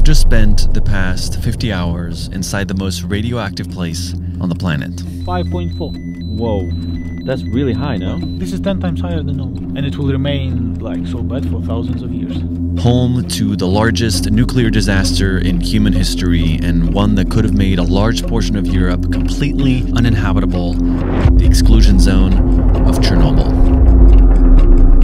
just spent the past 50 hours inside the most radioactive place on the planet. 5.4. Whoa, that's really high, no? This is 10 times higher than normal, and it will remain like so bad for thousands of years. Home to the largest nuclear disaster in human history, and one that could have made a large portion of Europe completely uninhabitable, the exclusion zone of Chernobyl.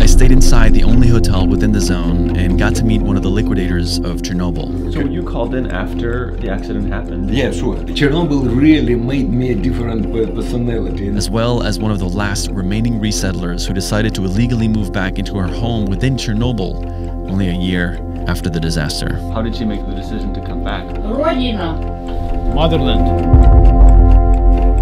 I stayed inside the only hotel within the zone and got to meet one of the liquidators of Chernobyl. So you called in after the accident happened? Yeah, sure. Chernobyl really made me a different personality. As well as one of the last remaining resettlers who decided to illegally move back into her home within Chernobyl only a year after the disaster. How did she make the decision to come back? Родина. Motherland.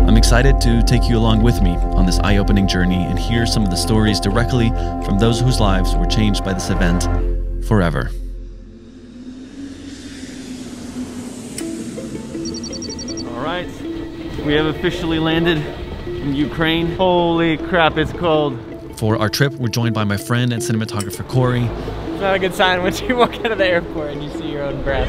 I'm excited to take you along with me on this eye-opening journey and hear some of the stories directly from those whose lives were changed by this event forever. All right, we have officially landed in Ukraine. Holy crap, it's cold. For our trip, we're joined by my friend and cinematographer Cory. It's not a good sign when you walk out of the airport and you see your own breath.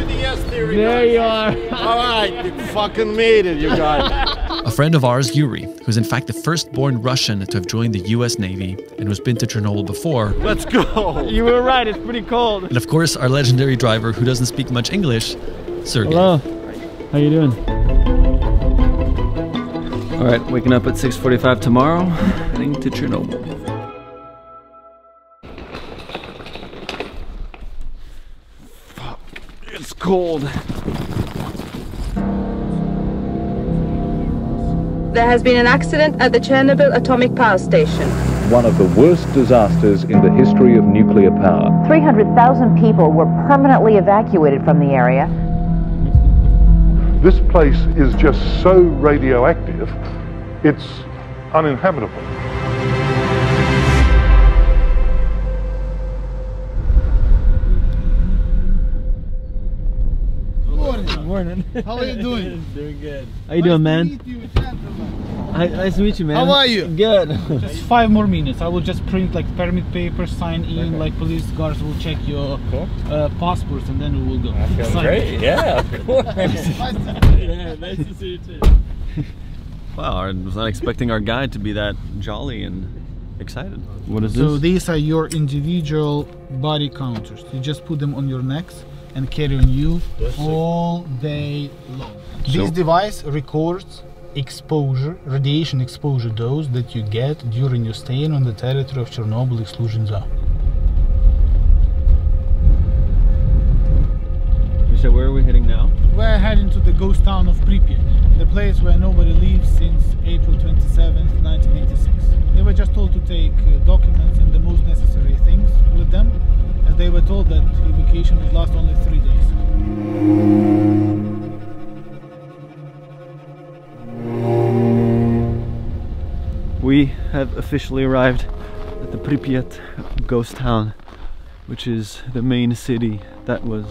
There you are. All right, you fucking made it, you guys. A friend of ours, Yuri, who's in fact the first-born Russian to have joined the US Navy and who's been to Chernobyl before. Let's go. You were right, it's pretty cold. And of course, our legendary driver who doesn't speak much English, Sergey. Hello, how you doing? All right, waking up at 6:45 tomorrow, heading to Chernobyl. Fuck, it's cold. There has been an accident at the Chernobyl atomic power station. One of the worst disasters in the history of nuclear power. 300,000 people were permanently evacuated from the area. This place is just so radioactive, it's uninhabitable. Morning. How are you doing? Doing good. How you doing, man? Nice to meet you, man. How are you? Good. Just 5 more minutes. I will just print like permit papers, sign in, like police guards will check your passports, and then we will go. Great. Yeah, of course. Yeah, nice to see you too. Wow, I was not expecting our guide to be that jolly and excited. What is this? So these are your individual body counters. You just put them on your necks and carry on you all day long. This device records exposure, radiation exposure dose that you get during your stay on the territory of Chernobyl exclusion zone. So where are we heading now? We're heading to the ghost town of Pripyat, the place where nobody lives since April 27th, 1986. They were just told to take documents and the most necessary things with them, as they were told that evacuation would last only 3 days. We have officially arrived at the Pripyat ghost town, which is the main city that was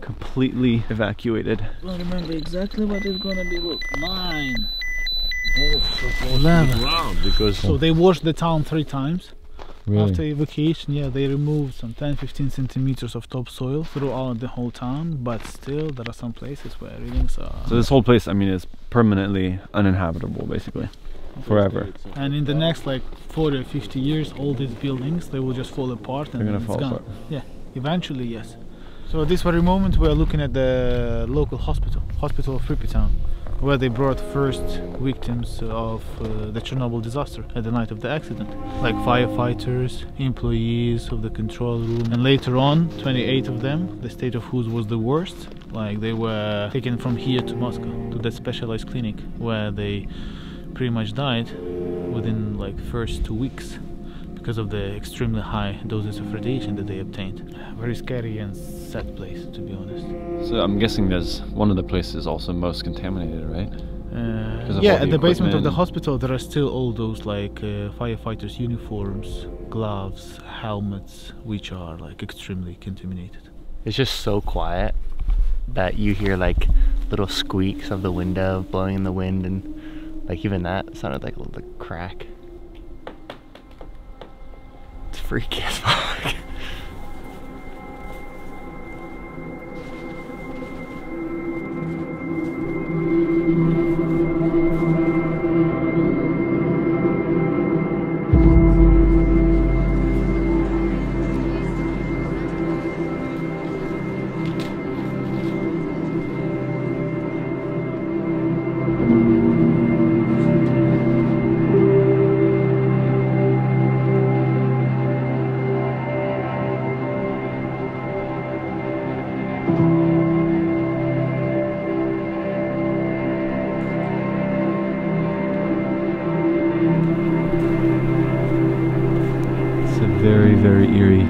completely evacuated. I don't remember exactly what it's gonna be. Look, 9. 11. Because So they washed the town 3 times. Really? After evacuation, yeah, they removed some 10-15 centimeters of topsoil throughout the whole town, but still there are some places where readings are... So this whole place, I mean, is permanently uninhabitable, basically, forever. And in the next like 40 or 50 years, all these buildings, they will just fall apart and They're gonna it's fall gone. apart. Yeah, eventually, yes. So at this very moment we are looking at the local hospital of Pripyat, where they brought first victims of the Chernobyl disaster at the night of the accident, like firefighters, employees of the control room, and later on 28 of them, the state of whose was the worst, like they were taken from here to Moscow to that specialized clinic where they pretty much died within like first 2 weeks because of the extremely high doses of radiation that they obtained. Very scary and sad place, to be honest. So I'm guessing there's one of the places also most contaminated, right? Yeah, at the basement of the hospital there are still all those like firefighters' uniforms, gloves, helmets, which are like extremely contaminated. It's just so quiet that you hear like little squeaks of the window blowing in the wind, and like even that sounded like a little crack. It's freaky as fuck. very eerie,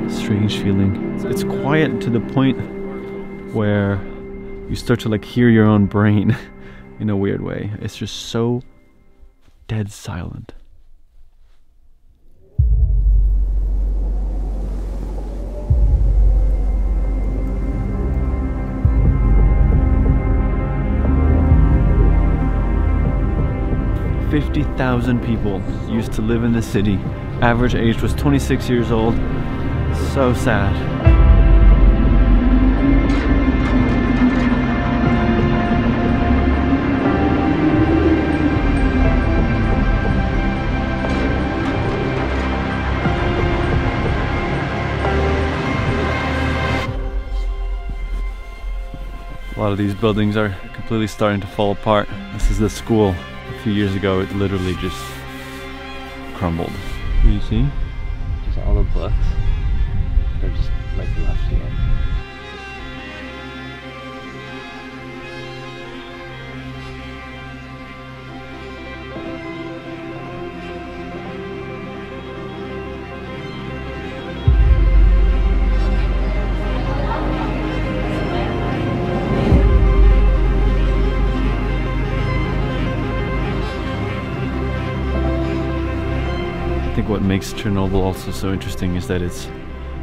strange feeling. It's quiet to the point where you start to like hear your own brain in a weird way. It's just so dead silent. $50,000 people used to live in the city. Average age was 26 years old. So sad. A lot of these buildings are completely starting to fall apart. This is the school. A few years ago, it literally just crumbled. Do you see? Just all the books. They're just like left here. I think what makes Chernobyl also so interesting is that it's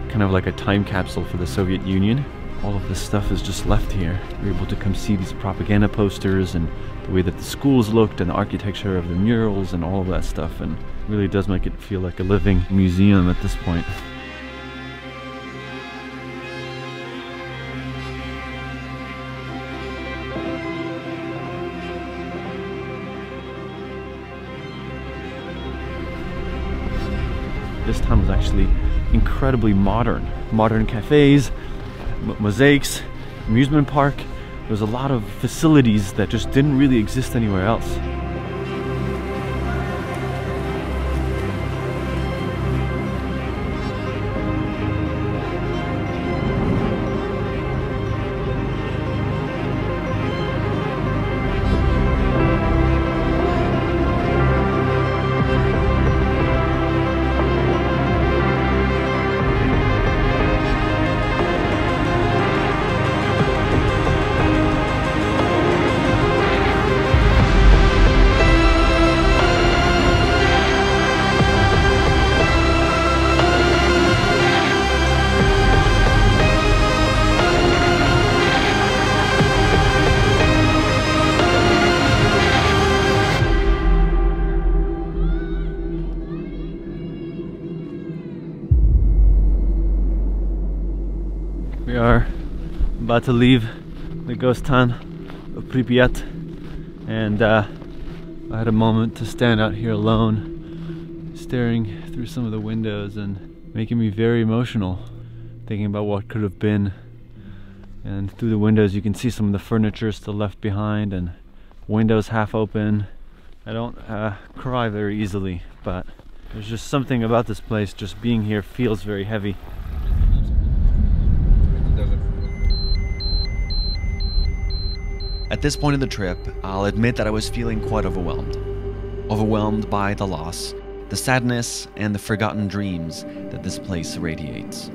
kind of like a time capsule for the Soviet Union. All of this stuff is just left here. You're able to come see these propaganda posters and the way that the schools looked and the architecture of the murals and all of that stuff, and it really does make it feel like a living museum at this point. This town was actually incredibly modern. Modern cafes, mosaics, amusement park. There was a lot of facilities that just didn't really exist anywhere else. We are about to leave the ghost town of Pripyat, and I had a moment to stand out here alone, staring through some of the windows and making me very emotional, thinking about what could have been. And through the windows you can see some of the furniture still left behind and windows half open. I don't cry very easily, but there's just something about this place, just being here feels very heavy. At this point in the trip, I'll admit that I was feeling quite overwhelmed. Overwhelmed by the loss, the sadness, and the forgotten dreams that this place radiates.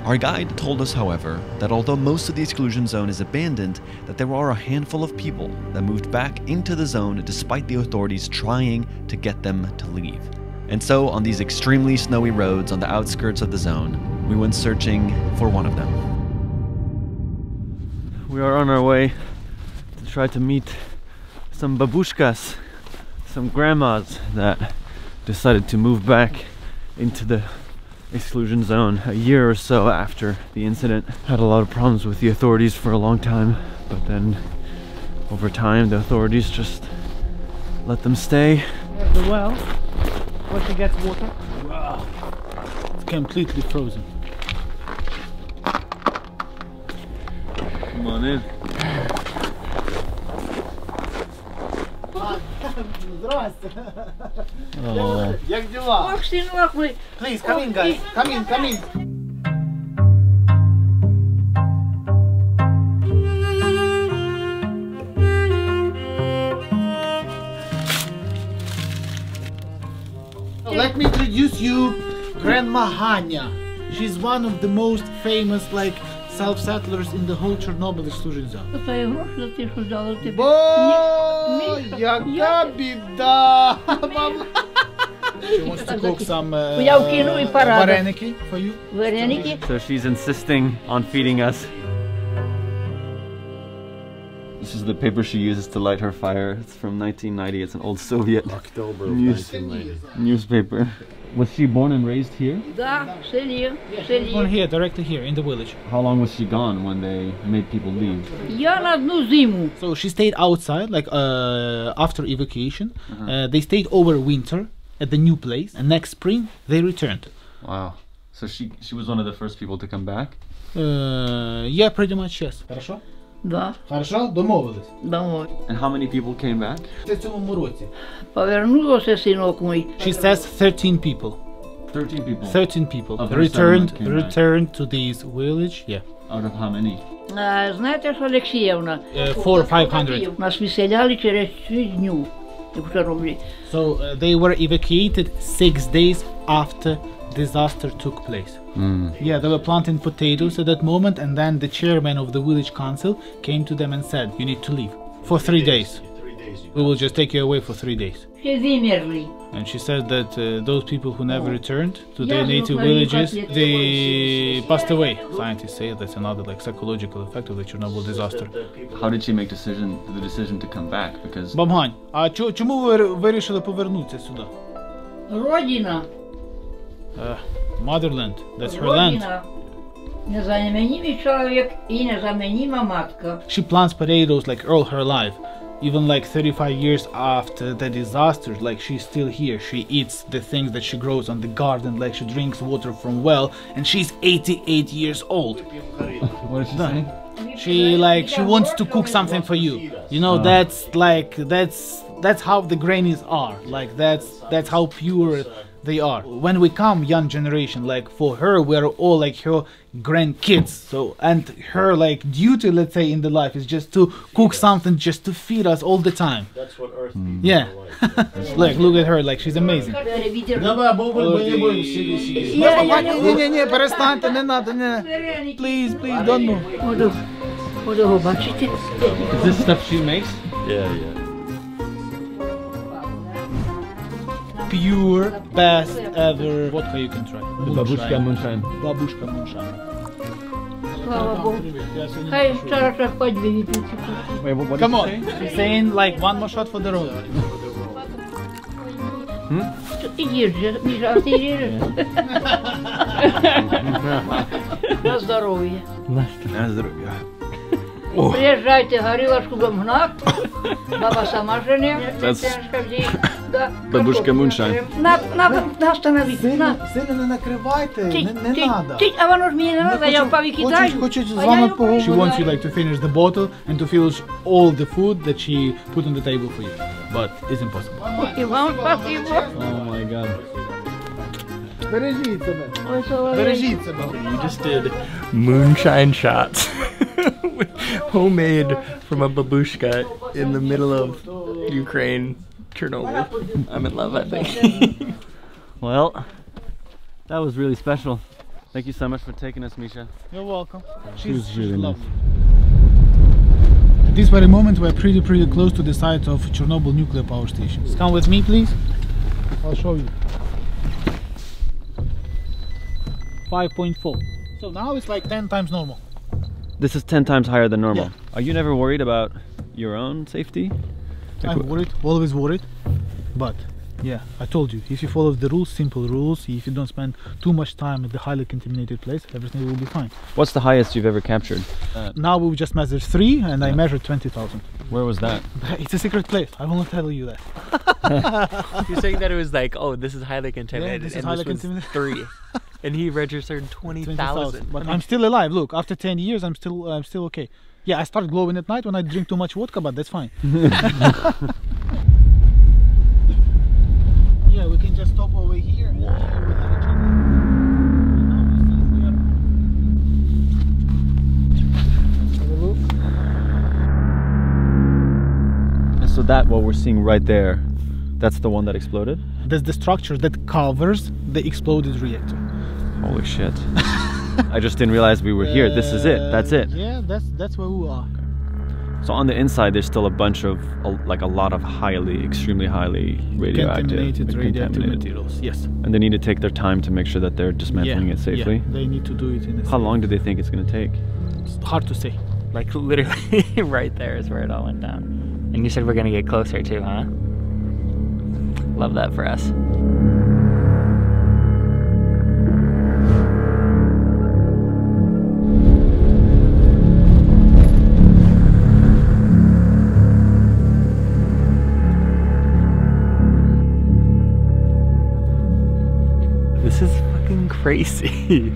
Our guide told us, however, that although most of the exclusion zone is abandoned, that there are a handful of people that moved back into the zone despite the authorities trying to get them to leave. And so, on these extremely snowy roads on the outskirts of the zone, we went searching for one of them. We are on our way to try to meet some babushkas, some grandmas that decided to move back into the exclusion zone a year or so after the incident. Had a lot of problems with the authorities for a long time, but then over time the authorities just let them stay. The well, once it gets water, wow, it's completely frozen. Come on in. Oh. Please, come in, guys. Come in, come in. Let me introduce you Grandma Hanya. She's one of the most famous like self-settlers in the whole Chernobyl exclusion zone. Boy, яка біда! She wants to cook some вареники for you. So she's insisting on feeding us. This is the paper she uses to light her fire. It's from 1990. It's an old Soviet newspaper. Was she born and raised here? Born here, directly here, in the village. How long was she gone when they made people leave? So she stayed outside, like after evacuation. They stayed over winter at the new place, and next spring they returned. Wow. So she was one of the first people to come back? Yeah, pretty much, yes. Хорошо? Да. Хорошо? Домовились? Домой. And how many people came back? В цьому році. Повернулося синок мій. She says 13 people. 13 people? 13 people. Of her settlement came back. Returned to this village, yeah. Out of how many? Знаєте ж, Олексіївна? 400-500. Нас виселяли через 3 дні в Чорнобилі. So they were evacuated 6 days after disaster took place. Yeah, they were planting potatoes at that moment, and then the chairman of the village council came to them and said, you need to leave for 3 days. We will just take you away for 3 days. And she said that those people who never returned to their native villages, they passed away. Scientists say that's another like psychological effect of the Chernobyl disaster. How did she make the decision to come back? Because Бабгань, а чому ви вирішили повернутися сюди? Родина. Motherland, that's her land. Незамінний чоловік і незамінима матка. She plants potatoes like all her life. Even like 35 years after the disaster, like she's still here. She eats the things that she grows on the garden, like she drinks water from well, and she's 88 years old. What is she saying? She wants to cook something for you. You know, that's how the grannies are. Like that's how pure they are. When we come, young generation, like for her, we're all like her grandkids. So, and her like duty, let's say, in the life is just to cook something, just to feed us all the time. That's what Earth Yeah. Like, look at her, like she's amazing. Не, перестаньте, не надо, не. Please, don't move. Is this stuff she makes? Yeah. Pure, best ever vodka you can try. Babushka moonshine. Babushka moonshine. Слава Богу. Хай вчора хоч випити. Wait, what Come did on. you say? She's saying like one more shot for the road. Ідіть же, Міша, а ти ріжеш? На здоров'я. На здоров'я. Приїжджайте, горілочку гомгнак. Баба сама жене. Бабушка moonshine. На, остановіть, на. Сильно не накривайте, не надо. А воно ж мені не надо, я в повикидаю. Хочуть з вами поговорити. She wants you like to finish the bottle and to finish all the food that she put on the table for you. But it's impossible. І вам спасибо. Oh my god. Бережіть себе. Бережіть себе. We just did moonshine shots. Homemade from a babushka in the middle of Ukraine, Chernobyl. I'm in love, I think. Well, that was really special. Thank you so much for taking us, Misha. You're welcome. She's really lovely. At this very moment we're pretty close to the site of Chernobyl nuclear power station. Come with me, please. I'll show you. 5.4. So now it's like 10 times normal. This is 10 times higher than normal. Yeah. Are you never worried about your own safety? I'm worried, always worried. But yeah, I told you, if you follow the rules, simple rules, if you don't spend too much time at the highly contaminated place, everything will be fine. What's the highest you've ever captured? Now we've just measured 3 and I measured 20,000. Where was that? It's a secret place. I will not tell you that. You're saying that it was like, oh, this is highly contaminated, this is and highly this was 3. And he registered 20,000. But I'm still alive. Look, after 10 years, I'm still okay. Yeah, I start glowing at night when I drink too much vodka, but that's fine. Yeah, we can just stop over here. And so that what we're seeing right there, That's the one that exploded? That's the structure that covers the exploded reactor. Holy shit. I just didn't realize we were here. This is it. That's it. Yeah, that's where we are. So on the inside, there's still a bunch of, like a lot of extremely highly radioactive, contaminated materials. Yes. And they need to take their time to make sure that they're dismantling it safely. Yeah, they need to do it in a How long do they think it's going to take? It's hard to say. Like literally right there is where it all went down. And you said we're gonna get closer too, huh? Love that for us. This is fucking crazy.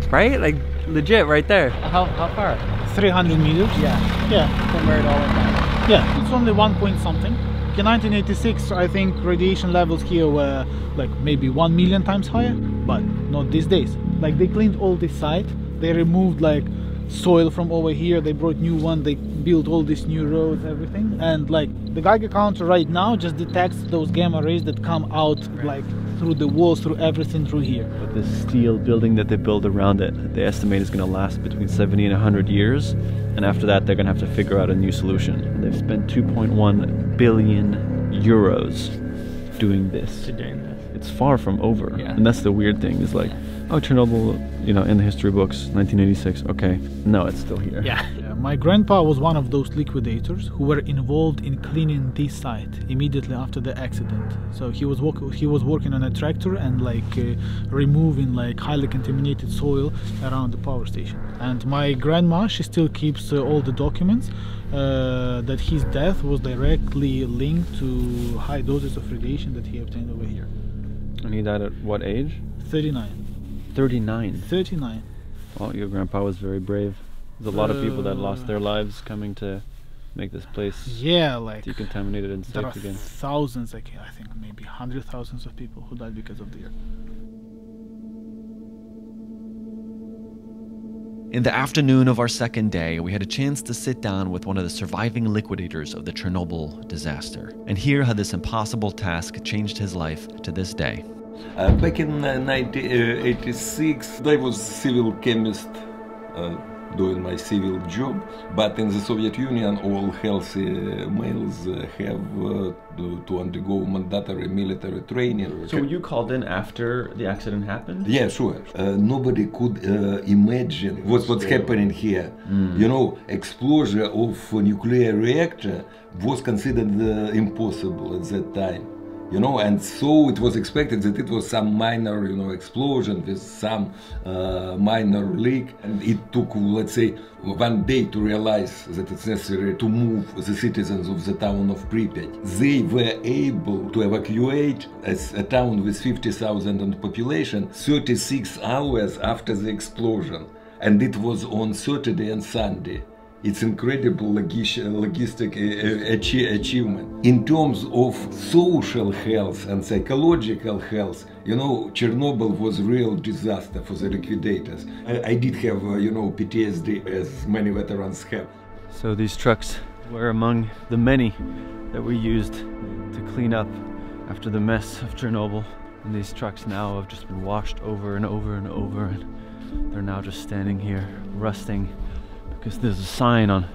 Right? Like legit right there. How far? 300 meters. Yeah. From where it all went down. Yeah, it's only 1 point something. In 1986, I think radiation levels here were like maybe 1 million times higher, but not these days. Like they cleaned all this site, they removed like soil from over here, they brought new one, they built all these new roads, everything. And like the Geiger counter right now just detects those gamma rays that come out like through the walls, through everything through here. But this steel building that they build around it, they estimate is going to last between 70 and 100 years. And after that, they're going to have to figure out a new solution. They've spent 2.1 billion euros doing this. It's far from over. Yeah. And that's the weird thing, is like, oh, Chernobyl, you know, in the history books, 1986, okay. No, it's still here. Yeah. My grandpa was one of those liquidators who were involved in cleaning this site immediately after the accident. So he was working on a tractor and like removing like highly contaminated soil around the power station. And my grandma, she still keeps all the documents that his death was directly linked to high doses of radiation that he obtained over here. And he died at what age? 39. 39. 39. Well, your grandpa was very brave. There's a lot of people that lost their lives coming to make this place decontaminated and safe there are again. Thousands, I think maybe 100,000 of people who died because of the air. In the afternoon of our second day, we had a chance to sit down with one of the surviving liquidators of the Chernobyl disaster and hear how this impossible task changed his life to this day. Back in 1986, I was a civil chemist doing my civil job, but in the Soviet Union all healthy males have to undergo mandatory military training. So you called in after the accident happened? Yeah, sure. Nobody could imagine what's happening here. You know, explosion of a nuclear reactor was considered impossible at that time. You know, and so it was expected that it was some minor, you know, explosion with some minor leak. And it took, let's say, 1 day to realize that it's necessary to move the citizens of the town of Pripyat. They were able to evacuate as a town with 50,000 population 36 hours after the explosion. And it was on Saturday and Sunday. It's incredible logistic achievement. In terms of social health and psychological health, you know, Chernobyl was a real disaster for the liquidators. I did have, you know, PTSD, as many veterans have. So these trucks were among the many that we used to clean up after the mess of Chernobyl. And these trucks now have just been washed over and over and over, and they're now just standing here, rusting, because there's a sign on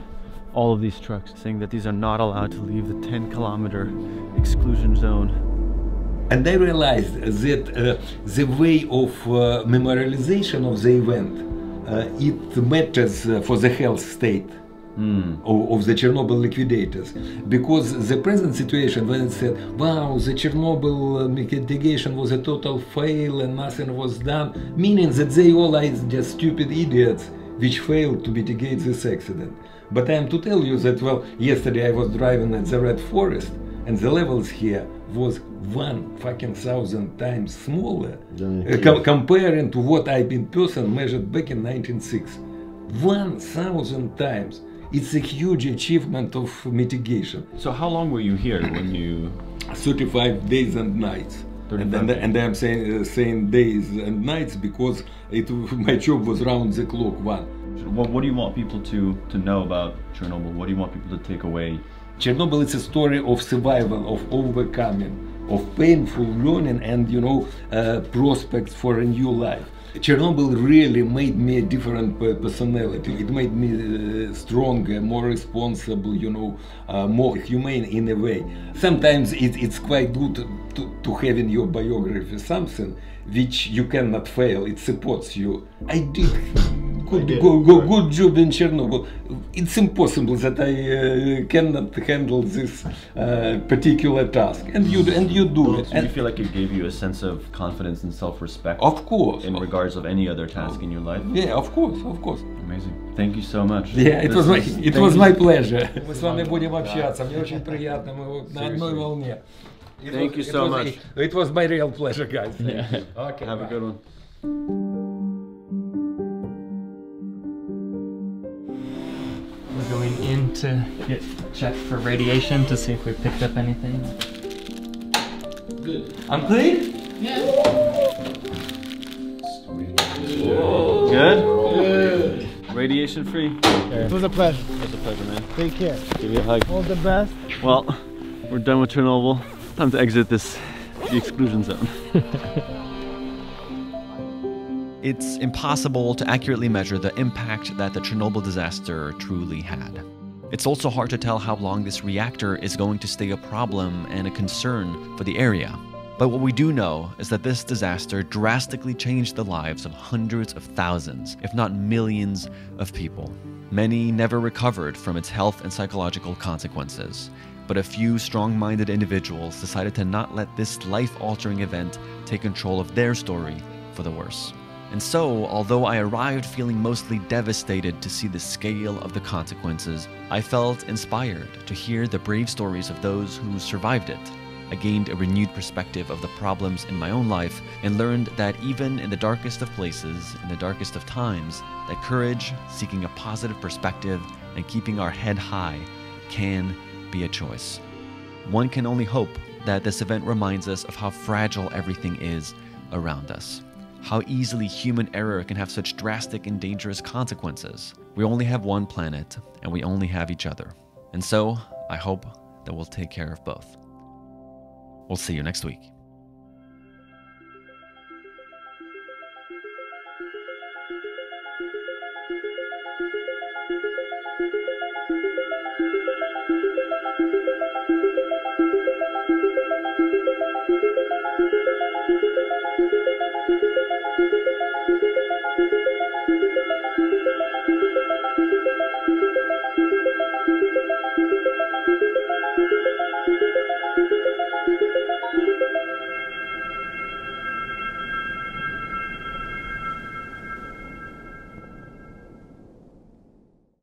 all of these trucks saying that these are not allowed to leave the 10-kilometer exclusion zone. And I realized that the way of memorialization of the event, it matters for the health state of the Chernobyl liquidators. Because the present situation, when it said, wow, the Chernobyl mitigation was a total fail and nothing was done, meaning that they all are just stupid idiots which failed to mitigate this accident. But I am to tell you that, well, yesterday I was driving at the Red Forest, and the levels here was 1,000 times smaller, comparing to what I in person measured back in 1906. 1,000 times. It's a huge achievement of mitigation. So how long were you here when you... 35 days and nights. And I'm saying days and nights because my job was round the clock. What do you want people to know about Chernobyl? What do you want people to take away Chernobyl is a story of survival, of overcoming, of painful learning and, you know, prospects for a new life. Chernobyl really made me a different personality. It made me stronger, more responsible, you know, more humane in a way. Sometimes it's quite good to have in your biography something which you cannot fail. It supports you. I did good job in Chernobyl. It's impossible that I cannot handle this particular task, and you do it. So you feel like it gave you a sense of confidence and self-respect? Of course. In regards of any other task in your life? Yeah, of course, of course. Amazing. Thank you so much. Yeah, it was my pleasure. Мы с вами будем общаться. Мне очень приятно. Мы вот на одной волне. Thank you so much. It was my real pleasure, guys. Yeah. Okay. Have a good one. We're going in to get checked for radiation to see if we picked up anything. Good. I'm clean? Yeah. Good? Good. Radiation free? It was a pleasure. It was a pleasure, man. Take care. Give you a hug. All the best. Well, we're done with Chernobyl. Time to exit the exclusion zone. It's impossible to accurately measure the impact that the Chernobyl disaster truly had. It's also hard to tell how long this reactor is going to stay a problem and a concern for the area. But what we do know is that this disaster drastically changed the lives of hundreds of thousands, if not millions, of people. Many never recovered from its health and psychological consequences, but a few strong-minded individuals decided to not let this life-altering event take control of their story for the worse. And so, although I arrived feeling mostly devastated to see the scale of the consequences, I felt inspired to hear the brave stories of those who survived it. I gained a renewed perspective of the problems in my own life and learned that even in the darkest of places, in the darkest of times, that courage, seeking a positive perspective, and keeping our head high can be a choice. One can only hope that this event reminds us of how fragile everything is around us. How easily human error can have such drastic and dangerous consequences. We only have one planet, and we only have each other. And so, I hope that we'll take care of both. We'll see you next week.